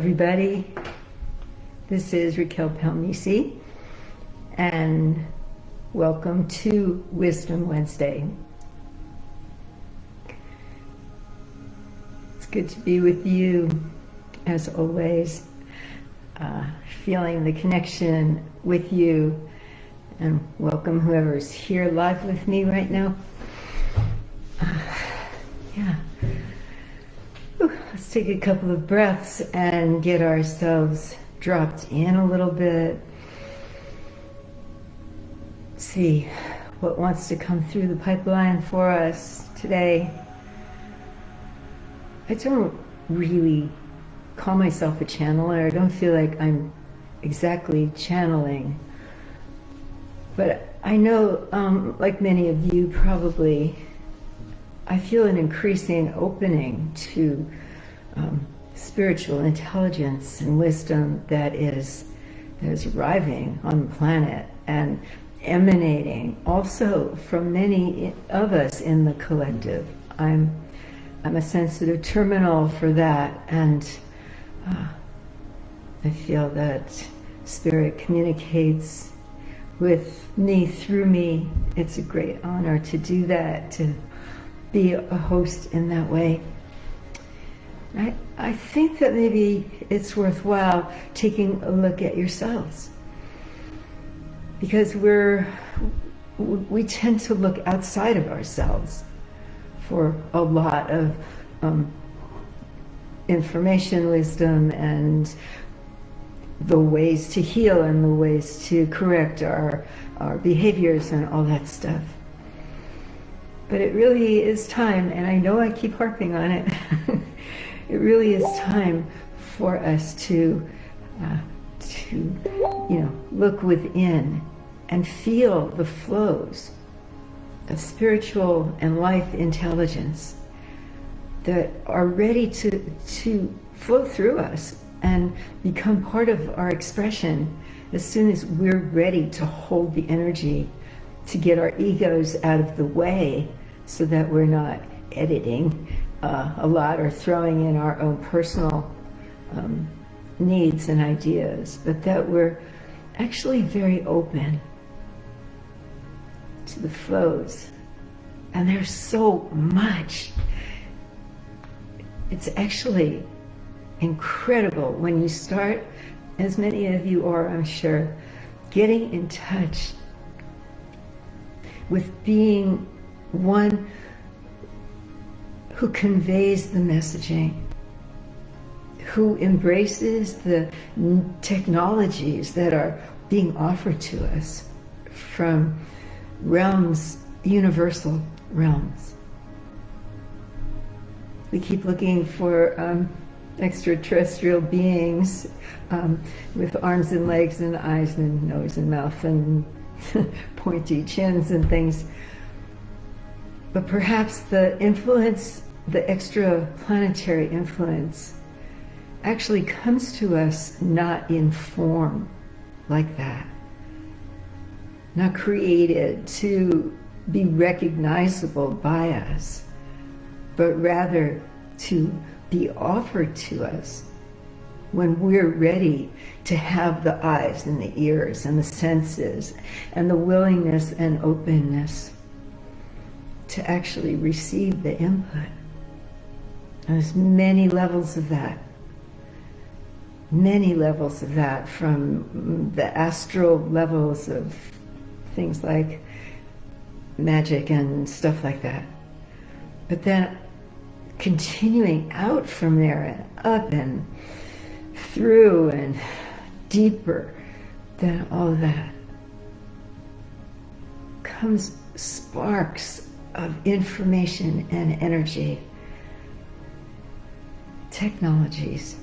everybody. This is Racquel and welcome to Wisdom Wednesday. It's good to be with you, as always, feeling the connection with you, and welcome whoever's here live with me right now. Let's take a couple of breaths and get ourselves dropped in a little bit. See what wants to come through the pipeline for us today. I don't really call myself a channeler. I don't feel like I'm exactly channeling. But I know, like many of you probably, I feel an increasing opening to spiritual intelligence and wisdom that is arriving on the planet and emanating also from many of us in the collective. I'm a sensitive terminal for that, and I feel that Spirit communicates with me through me. It's a great honor to do that, to be a host in that way. I think that maybe it's worthwhile taking a look at yourselves, because we tend to look outside of ourselves for a lot of information, wisdom, and the ways to heal and the ways to correct our behaviors and all that stuff. But it really is time, and I know I keep harping on it, it really is time for us to look within and feel the flows of spiritual and life intelligence that are ready to flow through us and become part of our expression as soon as we're ready to hold the energy to get our egos out of the way, so that we're not editing a lot or throwing in our own personal needs and ideas, but that we're actually very open to the flows. And there's so much. It's actually incredible when you start, as many of you are, I'm sure, getting in touch with being one who conveys the messaging, who embraces the technologies that are being offered to us from realms, universal realms. We keep looking for extraterrestrial beings with arms and legs and eyes and nose and mouth and pointy chins and things. But perhaps the influence, the extraplanetary influence, actually comes to us not in form like that, not created to be recognizable by us, but rather to be offered to us when we're ready to have the eyes and the ears and the senses and the willingness and openness to actually receive the input. And there's many levels of that, from the astral levels of things like magic and stuff like that. But then continuing out from there and up and through and deeper than all of that comes sparks of information and energy, technologies,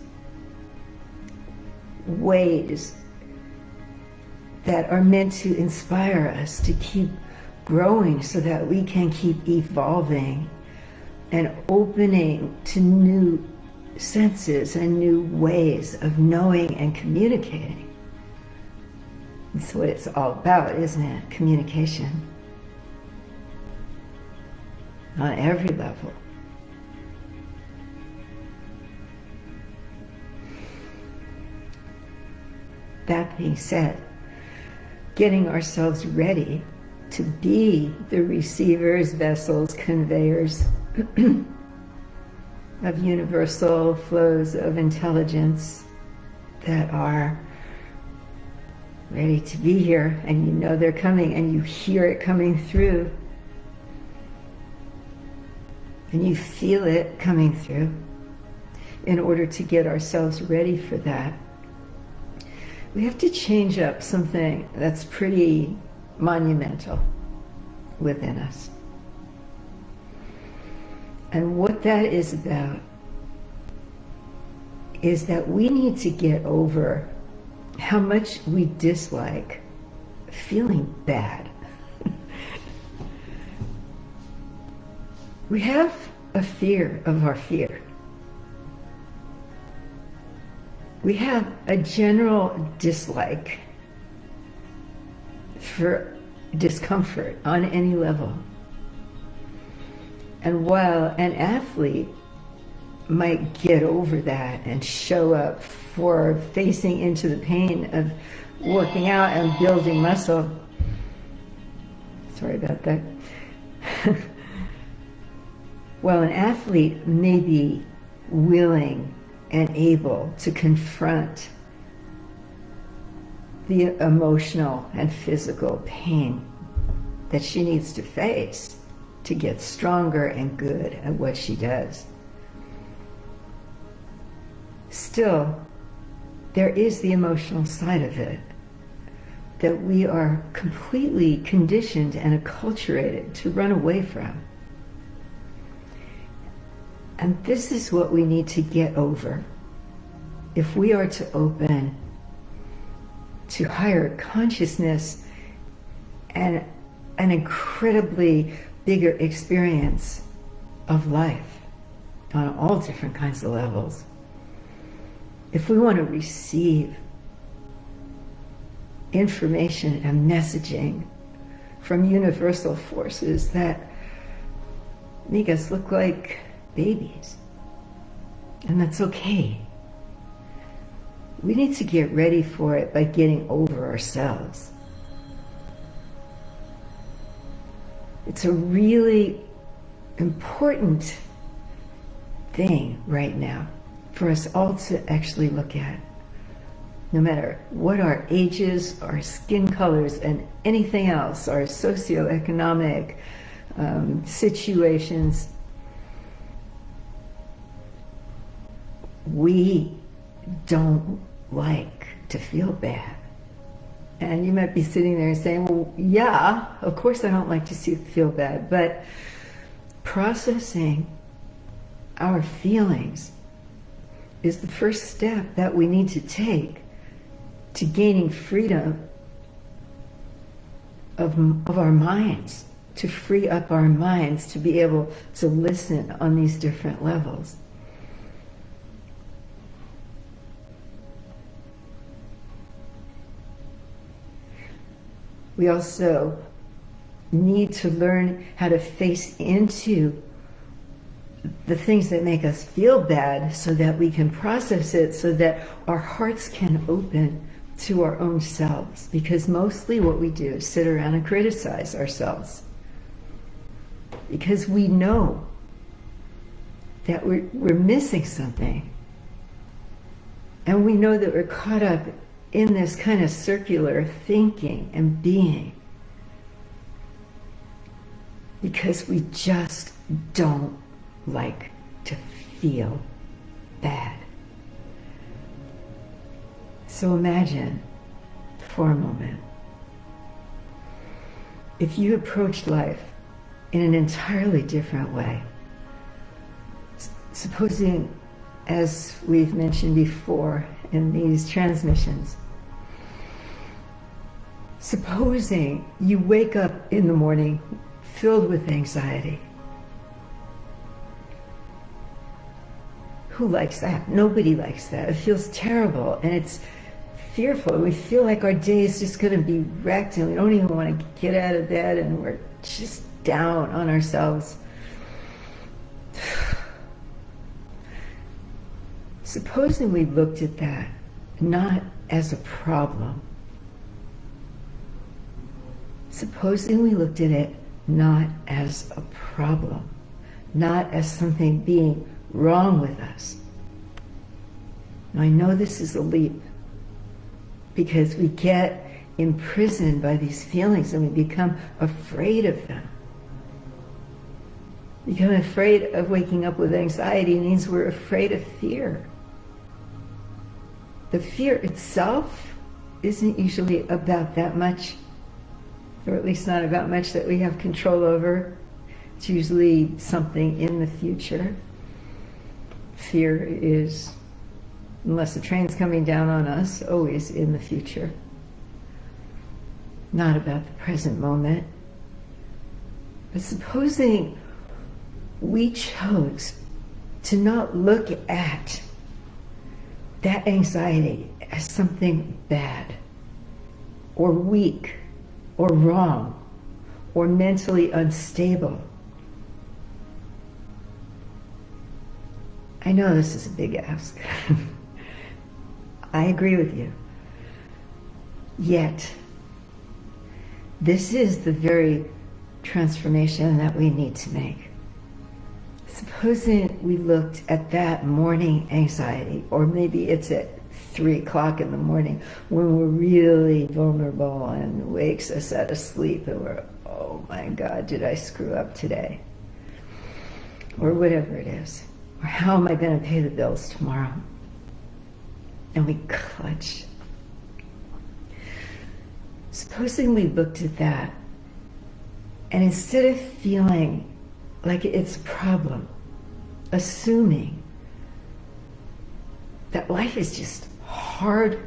ways that are meant to inspire us to keep growing so that we can keep evolving and opening to new senses and new ways of knowing and communicating. That's what it's all about, isn't it? Communication. On every level. that being said, getting ourselves ready to be the receivers, vessels, conveyors of universal flows of intelligence that are ready to be here, and you know they're coming, and you hear it coming through, and you feel it coming through. In order to get ourselves ready for that, we have to change up something that's pretty monumental within us. And what that is about is that we need to get over how much we dislike feeling bad. We have a fear of our fear. We have a general dislike for discomfort on any level. And while an athlete might get over that and show up for facing into the pain of working out and building muscle, sorry about that. While an athlete may be willing and able to confront the emotional and physical pain that she needs to face to get stronger and good at what she does, still, there is the emotional side of it that we are completely conditioned and acculturated to run away from. And this is what we need to get over if we are to open to higher consciousness and an incredibly bigger experience of life on all different kinds of levels. If we want to receive information and messaging from universal forces that make us look like babies, and that's okay. We need to get ready for it by getting over ourselves. It's a really important thing right now for us all to actually look at. No matter what our ages, our skin colors, and anything else, our socioeconomic situations, we don't like to feel bad. And you might be sitting there and saying, well, yeah, of course I don't like to feel bad, but processing our feelings is the first step that we need to take to gaining freedom of our minds, to free up our minds to be able to listen on these different levels. We also need to learn how to face into the things that make us feel bad so that we can process it, so that our hearts can open to our own selves. Because mostly what we do is sit around and criticize ourselves. Because we know that we're missing something. And we know that we're caught up in this kind of circular thinking and being because we just don't like to feel bad. So imagine for a moment if you approached life in an entirely different way. Supposing, as we've mentioned before in these transmissions, supposing you wake up in the morning filled with anxiety. Who likes that? Nobody likes that. It feels terrible and it's fearful. We feel like our day is just going to be wrecked and we don't even want to get out of bed and we're just down on ourselves. Supposing we looked at that not as a problem. Supposing we looked at it not as a problem, not as something being wrong with us. Now, I know this is a leap because we get imprisoned by these feelings and we become afraid of them. Become afraid of waking up with anxiety means we're afraid of fear. The fear itself isn't usually about that much, or at least not about much that we have control over. It's usually something in the future. Fear is, unless the train's coming down on us, always in the future. Not about the present moment. But supposing we chose to not look at that anxiety as something bad or weak or wrong or mentally unstable. I know this is a big ask. I agree with you. Yet, this is the very transformation that we need to make. Supposing we looked at that morning anxiety, or maybe it's at 3 o'clock in the morning when we're really vulnerable and wakes us out of sleep and we're, oh my God, did I screw up today? Or whatever it is. Or how am I going to pay the bills tomorrow? And we clutch. Supposing we looked at that, and instead of feeling like it's a problem, assuming that life is just hard,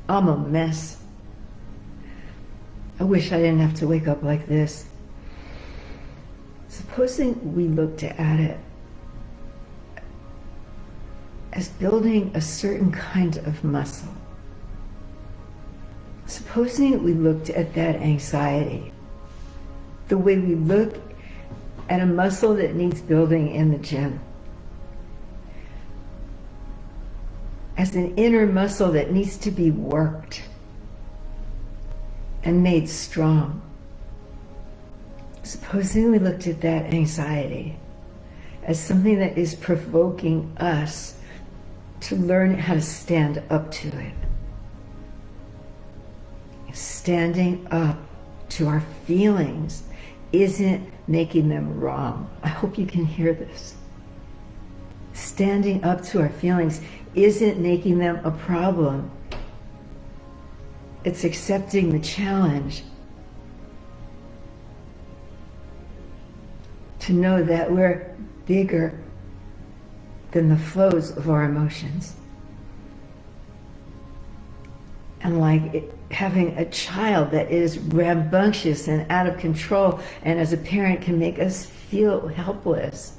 I'm a mess, I wish I didn't have to wake up like this. Supposing we looked at it as building a certain kind of muscle. Supposing we looked at that anxiety the way we look at a muscle that needs building in the gym, as an inner muscle that needs to be worked and made strong. Supposing we looked at that anxiety as something that is provoking us to learn how to stand up to it. Standing up to our feelings isn't making them wrong. I hope you can hear this. Standing up to our feelings isn't making them a problem. It's accepting the challenge to know that we're bigger than the flows of our emotions. And like having a child that is rambunctious and out of control, and as a parent can make us feel helpless.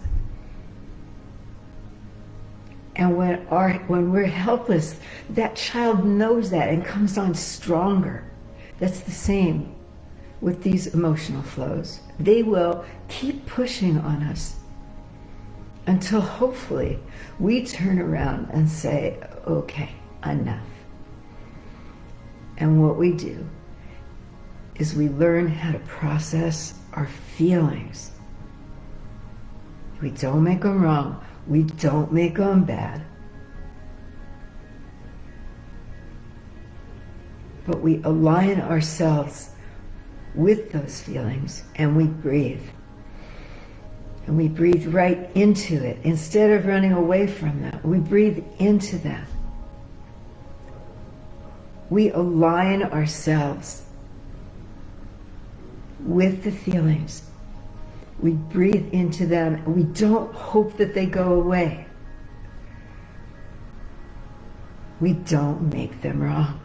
And when we're helpless, that child knows that and comes on stronger. That's the same with these emotional flows. They will keep pushing on us until hopefully we turn around and say, okay, enough. And what we do is we learn how to process our feelings. We don't make them wrong. We don't make them bad. But we align ourselves with those feelings and we breathe. And we breathe right into it. Instead of running away from that, we breathe into that. We align ourselves with the feelings. We breathe into them. We don't hope that they go away. We don't make them wrong.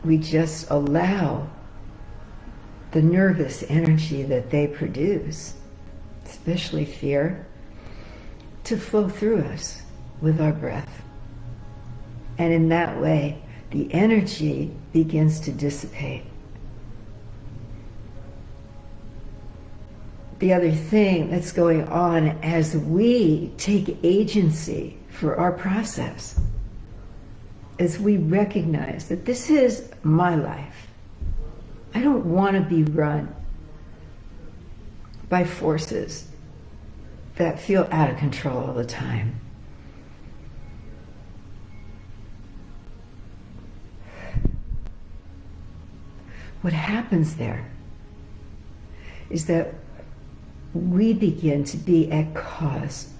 We just allow the nervous energy that they produce, especially fear, to flow through us with our breath. And in that way, the energy begins to dissipate. the other thing that's going on as we take agency for our process, as we recognize that this is my life. I don't want to be run by forces that feel out of control all the time. What happens there is that we begin to be at cause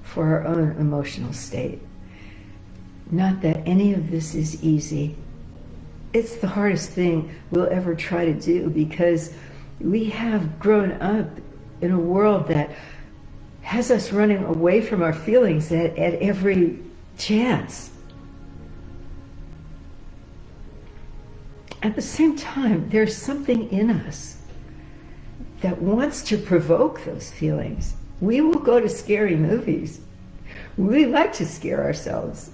for our own emotional state. Not that any of this is easy. It's the hardest thing we'll ever try to do, because we have grown up in a world that has us running away from our feelings at every chance. At the same time, there's something in us that wants to provoke those feelings. We will go to scary movies. We like to scare ourselves.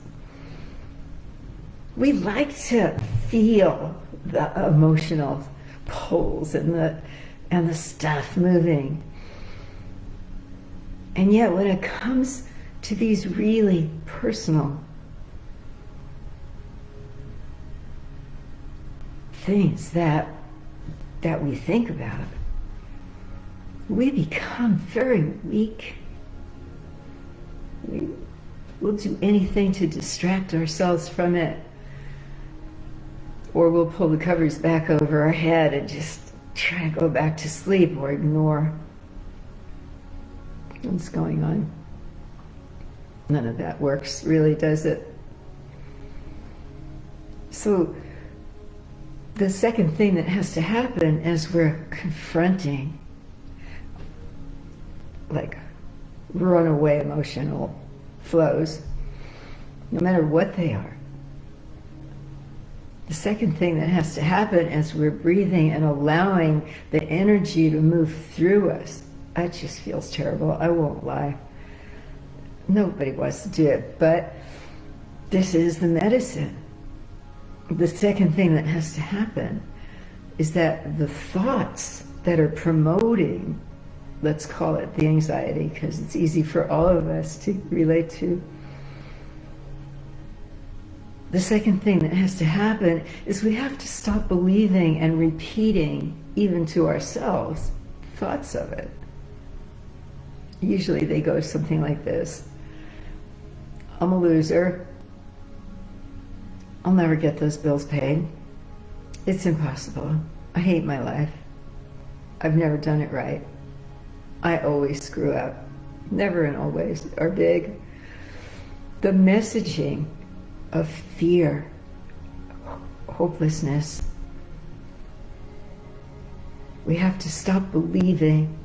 We like to feel the emotional pulls and the stuff moving. And yet when it comes to these really personal things that we think about, we become very weak. We'll do anything to distract ourselves from it, or we'll pull the covers back over our head and just try to go back to sleep or ignore what's going on. None of that works, really, does it? So the second thing that has to happen as we're confronting like runaway emotional flows, no matter what they are, the second thing that has to happen as we're breathing and allowing the energy to move through us, that just feels terrible, I won't lie. Nobody wants to do it, but this is the medicine. The second thing that has to happen is that the thoughts that are promoting, let's call it the anxiety, because it's easy for all of us to relate to. The second thing that has to happen is we have to stop believing and repeating, even to ourselves, thoughts of it. Usually they go something like this: I'm a loser. I'll never get those bills paid. It's impossible. I hate my life. I've never done it right. I always screw up. Never and always are big. The messaging of fear, hopelessness. We have to stop believing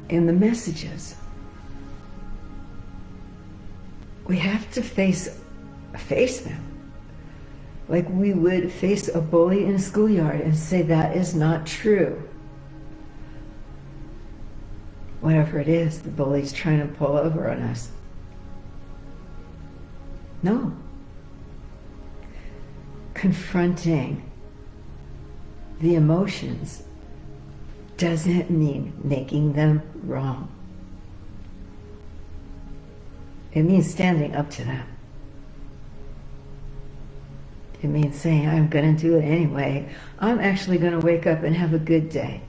in the messages. We have to face them. Like we would face a bully in a schoolyard and say, that is not true. Whatever it is, the bully's trying to pull over on us. No. Confronting the emotions doesn't mean making them wrong. It means standing up to them. It means saying, I'm going to do it anyway. I'm actually going to wake up and have a good day.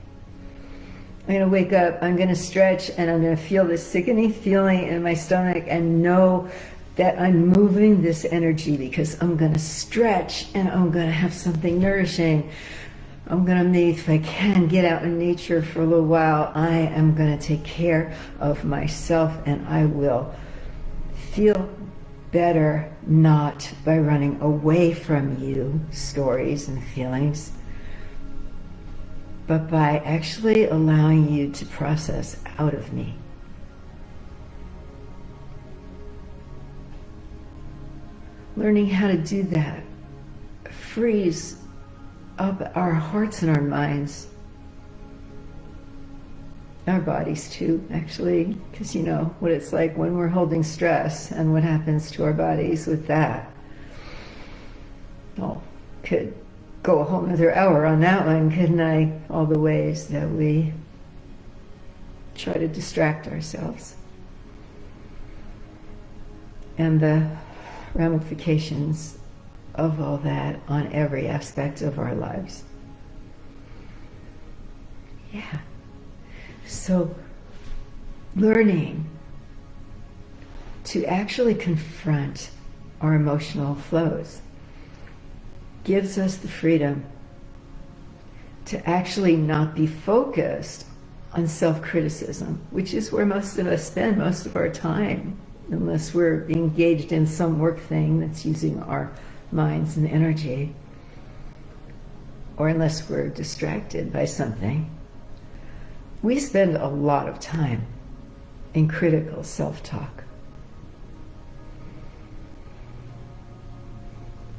I'm going to wake up, I'm going to stretch, and I'm going to feel this sickening feeling in my stomach and know that I'm moving this energy because I'm going to stretch and I'm going to have something nourishing. I'm going to, maybe if I can, get out in nature for a little while. I am going to take care of myself, and I will feel better, not by running away from you, stories and feelings, but by actually allowing you to process out of me. Learning how to do that frees up our hearts and our minds, our bodies too, actually, because you know what it's like when we're holding stress and what happens to our bodies with that. Oh, could go a whole nother hour on that one, couldn't I? All the ways that we try to distract ourselves. And the ramifications of all that on every aspect of our lives. Yeah. So learning to actually confront our emotional flows gives us the freedom to actually not be focused on self-criticism, which is where most of us spend most of our time, unless we're engaged in some work thing that's using our minds and energy, or unless we're distracted by something. We spend a lot of time in critical self-talk.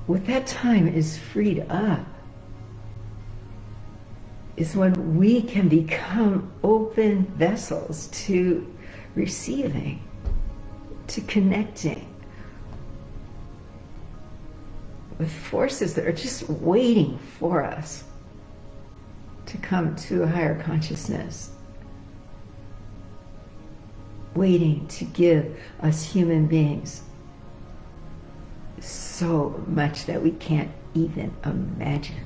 What that time is freed up is when we can become open vessels to receiving, to connecting with forces that are just waiting for us to come to a higher consciousness, waiting to give us human beings so much that we can't even imagine.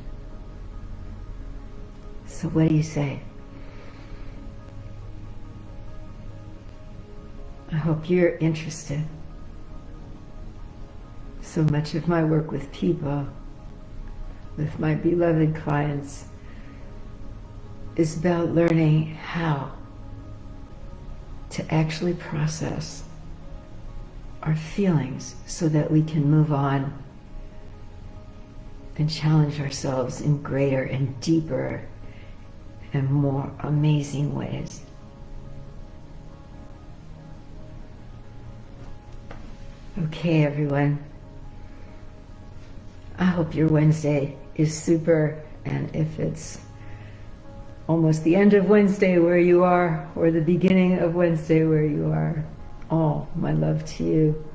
So what do you say? I hope you're interested. So much of my work with people, with my beloved clients, is about learning how to actually process our feelings so that we can move on and challenge ourselves in greater and deeper and more amazing ways. Okay, everyone. I hope your Wednesday is super, and if it's almost the end of Wednesday where you are, or the beginning of Wednesday where you are, all my love to you.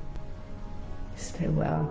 Stay well.